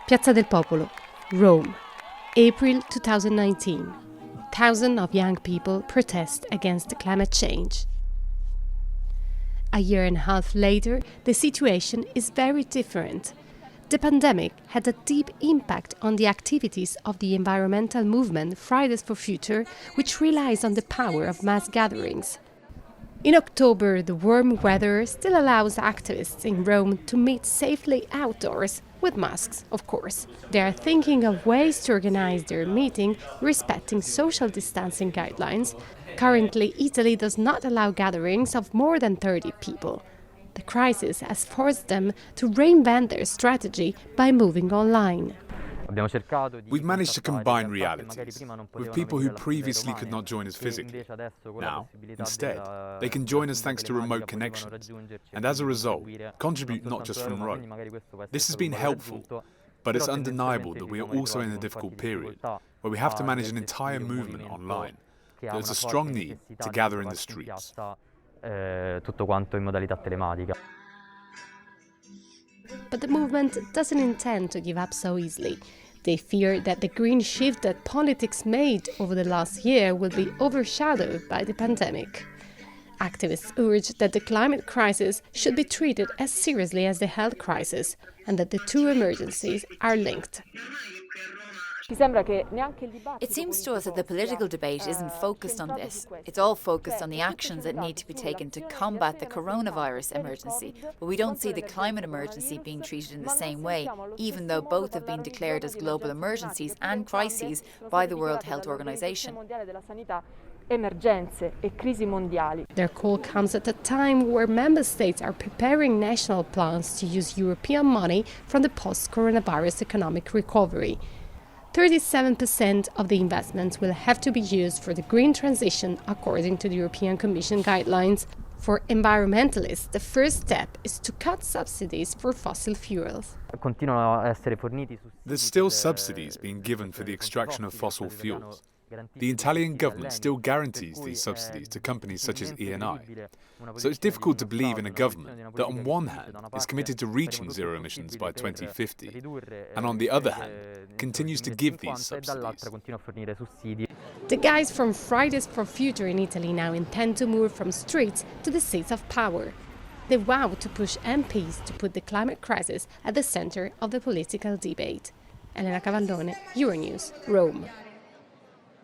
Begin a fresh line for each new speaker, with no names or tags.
Piazza del Popolo, Rome, April 2019. Thousands of young people protest against climate change. A year and a half later, the situation is very different. The pandemic had a deep impact on the activities of the environmental movement Fridays for Future, which relies on the power of mass gatherings. In October, the warm weather still allows activists in Rome to meet safely outdoors, with masks, of course. They are thinking of ways to organize their meeting respecting social distancing guidelines. Currently, Italy does not allow gatherings of more than 30 people. The crisis has forced them to reinvent their strategy by moving online.
We've managed to combine realities with people who previously could not join us physically. Now, instead, they can join us thanks to remote connections, and as a result, contribute not just from Rome. This has been helpful, but it's undeniable that we are also in a difficult period, where we have to manage an entire movement online. There's a strong need to gather in the streets.
But the movement doesn't intend to give up so easily. They fear that the green shift that politics made over the last year will be overshadowed by the pandemic. Activists urge that the climate crisis should be treated as seriously as the health crisis and that the two emergencies are linked.
It seems to us that the political debate isn't focused on this. It's all focused on the actions that need to be taken to combat the coronavirus emergency, but we don't see the climate emergency being treated in the same way, even though both have been declared as global emergencies and crises by the World Health Organization.
Their call comes at a time where member states are preparing national plans to use European money from the post-coronavirus economic recovery. 37% of the investments will have to be used for the green transition according to the European Commission guidelines. For environmentalists, the first step is to cut subsidies for fossil fuels.
There's still subsidies being given for the extraction of fossil fuels. The Italian government still guarantees these subsidies to companies such as Eni. So it's difficult to believe in a government that on one hand is committed to reaching zero emissions by 2050 and on the other hand continues to give these subsidies.
The guys from Fridays for Future in Italy now intend to move from streets to the seats of power. They vow to push MPs to put the climate crisis at the center of the political debate. Elena Cavallone, Euronews, Rome.